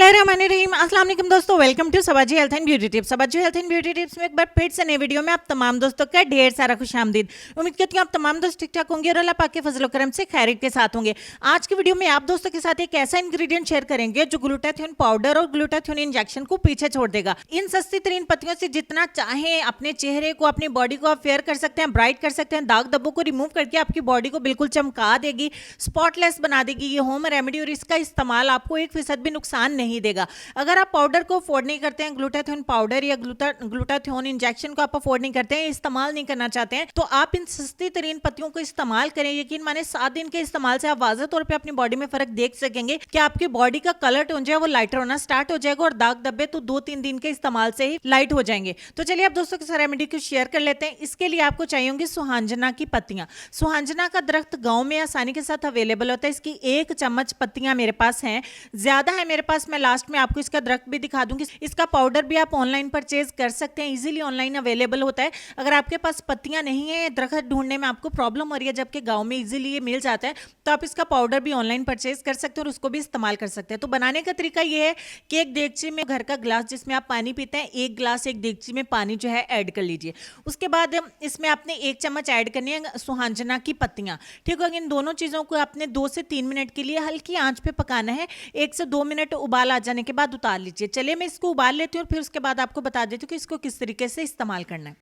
बिस्मिल्लाहिर्रहमानिर्रहीम। अस्सलाम वालेकुम दोस्तों, welcome to Sabaji health and beauty tips. Sabaji health and beauty tips में एक बार फिर से नई वीडियो में आप तमाम दोस्तों का ढेर सारा खुशामदीद। उम्मीद करती हूँ आप तमाम दोस्त ठीक ठाक होंगे और अल्लाह पाक के फजल करम से खैरियत के साथ होंगे। आज की वीडियो में आप दोस्तों के साथ एक ऐसा इंग्रेडिएंट शेयर करेंगे जो ग्लूटाथियोन पाउडर और ग्लूटाथियोन इंजेक्शन को पीछे छोड़ देगा। इन सस्ती तरीन पत्तियों से जितना चाहे अपने चेहरे को, अपनी बॉडी को आप फेयर कर सकते हैं, ब्राइट कर सकते हैं, दाग धब्बों को रिमूव करके आपकी बॉडी को बिल्कुल चमका देगी, स्पॉटलेस बना देगी ये होम रेमेडी। और इसका इस्तेमाल आपको 1% भी नुकसान नहीं देगा। अगर आप पाउडर को अफोर्ड नहीं करते हैं, ग्लूटाथियोन पाउडर या ग्लूटाथियोन इंजेक्शन को आप अफोर्ड नहीं करते हैं, इस्तेमाल नहीं करना चाहते हैं, तो आप इन सस्ती तरीन पत्तियों को इस्तेमाल करें। यकीन माने 7 दिन के इस्तेमाल से आप वाज़ेह तौर पे अपनी बॉडी में फर्क देख सकेंगे कि आपकी बॉडी का कलर टोन जो है वो लाइटर होना स्टार्ट हो जाएगा और दाग धब्बे तो 2-3 दिन के इस्तेमाल से ही लाइट हो जाएंगे। तो चलिए आप दोस्तों के साथ रेमेडी को शेयर कर लेते हैं। इसके लिए आपको चाहिए होंगी सुहांजना की पत्तियां। सुहांजना का दरख्त गाँव में आसानी के साथ अवेलेबल होता है। इसकी 1 चम्मच पत्तियां मेरे पास हैं, ज्यादा है मेरे पास, मैं लास्ट में आपको इसका दरख्त भी दिखा दूंगी। इसका पाउडर भी आप ऑनलाइन परचेज कर सकते हैं, इजीली ऑनलाइन अवेलेबल होता है। अगर आपके पास पत्तियां नहीं है, दरख्त ढूंढने में आपको प्रॉब्लम हो रही है, जबकि गांव में इजीली ये मिल जाता है, तो आप इसका पाउडर भी ऑनलाइन परचेज कर सकते हैं और उसको भी इस्तेमाल कर सकते हैं। तो बनाने का तरीका ये है कि एक देगची में, घर का ग्लास जिसमें आप पानी पीते हैं, 1 गिलास एक देगची में पानी जो है ऐड कर लीजिए। उसके बाद इसमें आपने 1 चम्मच ऐड करनी है सुहांजना की पत्तियां। ठीक है, इन दोनों चीजों को आपने 2 से 3 मिनट के लिए हल्की आंच पे पकाना है। 1 से 2 मिनट उबाल आ जाने के बाद उतार लीजिए। चलिए मैं इसको उबाल लेती हूँ और फिर उसके बाद आपको बता देती हूँ कि इसको किस तरीके से इस्तेमाल करना है।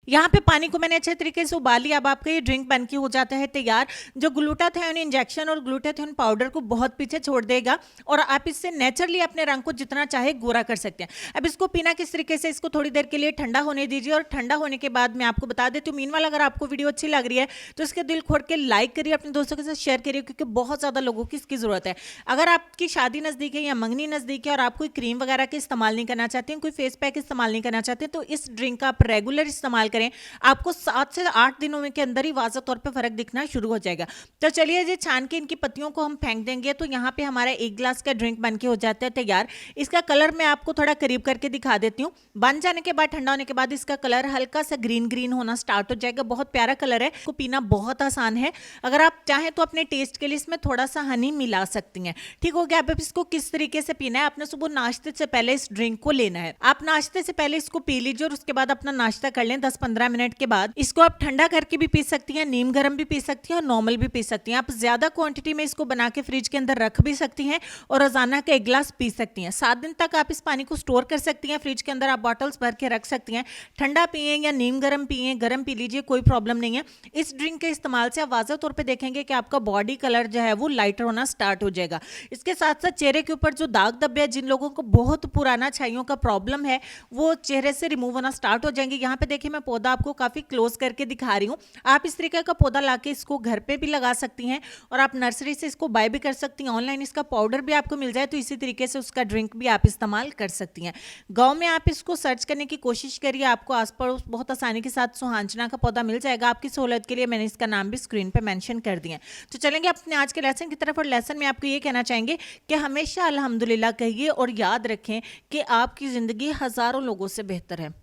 यहाँ पे पानी को मैंने अच्छे तरीके से उबाल लिया। अब आपका ये ड्रिंक बन के हो जाता है तैयार, जो ग्लूटाथियोन इंजेक्शन और ग्लूटाथियोन पाउडर को बहुत पीछे छोड़ देगा और आप इससे नेचुरली अपने रंग को जितना चाहे गोरा कर सकते हैं। अब इसको पीना किस तरीके से, इसको थोड़ी देर के लिए ठंडा होने दीजिए और ठंडा होने के बाद मैं आपको बता देती हूँ। मीनवाल अगर आपको वीडियो अच्छी लग रही है तो इसके दिल खोल के लाइक करिए, अपने दोस्तों के साथ शेयर करिए, क्योंकि बहुत ज़्यादा लोगों की इसकी ज़रूरत है। अगर आपकी शादी नज़दीक है या मंगनी नज़दीक है और आप कोई क्रीम वगैरह का इस्तेमाल नहीं करना चाहते हैं, कोई फेस पैक इस्तेमाल नहीं करना चाहते, तो इस ड्रिंक का आप रेगुलर इस्तेमाल करें। आपको 7 से 8 दिनों में के अंदर ही वाज़ेह तौर पे फर्क दिखना शुरू हो जाएगा। तो चलिए ये छान के इनकी पत्तियों को हम फेंक देंगे। तो यहाँ पे हमारा 1 गिलास का ड्रिंक बन के हो जाता है तैयार। इसका कलर मैं आपको थोड़ा करीब करके दिखा देती हूँ। बन जाने के बाद, ठंडा होने के बाद इसका कलर हल्का सा ग्रीन ग्रीन होना स्टार्ट हो जाएगा। बहुत प्यारा कलर है, इसको पीना बहुत आसान है। अगर आप चाहें तो अपने टेस्ट के लिए इसमें थोड़ा सा हनी मिला सकती हैं। ठीक हो गया। अब इसको किस तरीके से पीना है, आपने सुबह नाश्ते से पहले इस ड्रिंक को लेना है। आप नाश्ते से पहले इसको पी लीजिए और उसके बाद अपना नाश्ता कर लें। 10-15 मिनट के बाद इसको आप ठंडा करके भी पी सकती हैं, नीम गर्म भी पी सकती हैं और नॉर्मल भी पी सकती हैं। आप ज्यादा क्वांटिटी में इसको बना के फ्रिज के अंदर रख भी सकती हैं और रोजाना का 1 गिलास पी सकती हैं। 7 दिन तक आप इस पानी को स्टोर कर सकती हैं फ्रिज के अंदर। आप बॉटल्स भर के रख सकती हैं। ठंडा पिए या नीम गर्म पिए, गर्म पी लीजिए, कोई प्रॉब्लम नहीं है। इस ड्रिंक के इस्तेमाल से आप वाज़ेह तौर पर देखेंगे कि आपका बॉडी कलर जो है वो लाइटर होना स्टार्ट हो जाएगा। इसके साथ साथ चेहरे के ऊपर जो दाग धब्बे हैं, जिन लोगों को बहुत पुराना छाइयों का प्रॉब्लम है, वो चेहरे से रिमूव होना स्टार्ट हो जाएंगे। यहाँ पे देखिए मैं पौधा आपको काफी क्लोज करके दिखा रही हूँ। आप इस तरीके का पौधा लाके इसको घर पे भी लगा सकती हैं और आप नर्सरी से इसको बाय भी कर सकती हैं। ऑनलाइन इसका पाउडर भी आपको मिल जाए तो इसी तरीके से उसका ड्रिंक भी आप इस्तेमाल कर सकती हैं। गांव में आप इसको सर्च करने की कोशिश करिए, आपको आस पड़ोस बहुत आसानी के साथ सुहांजना का पौधा मिल जाएगा। आपकी सहूलत के लिए मैंने इसका नाम भी स्क्रीन पर मेंशन कर दिया। तो चलेंगे अपने आज के लेसन की तरफ। और लेसन में आपको ये कहना चाहेंगे कि हमेशा अल्हम्दुलिल्लाह कहिए और याद रखें कि आपकी ज़िंदगी हज़ारों लोगों से बेहतर है,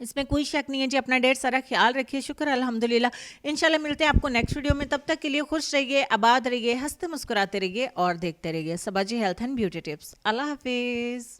इसमें कोई शक नहीं है जी। अपना ढेर सारा ख्याल रखिए। शुक्र अल्हम्दुलिल्लाह। इंशाल्लाह मिलते हैं आपको नेक्स्ट वीडियो में। तब तक के लिए खुश रहिए, आबाद रहिए, हंसते मुस्कुराते रहिए और देखते रहिए सबाजी हेल्थ एंड ब्यूटी टिप्स। अल्लाह हाफिज़।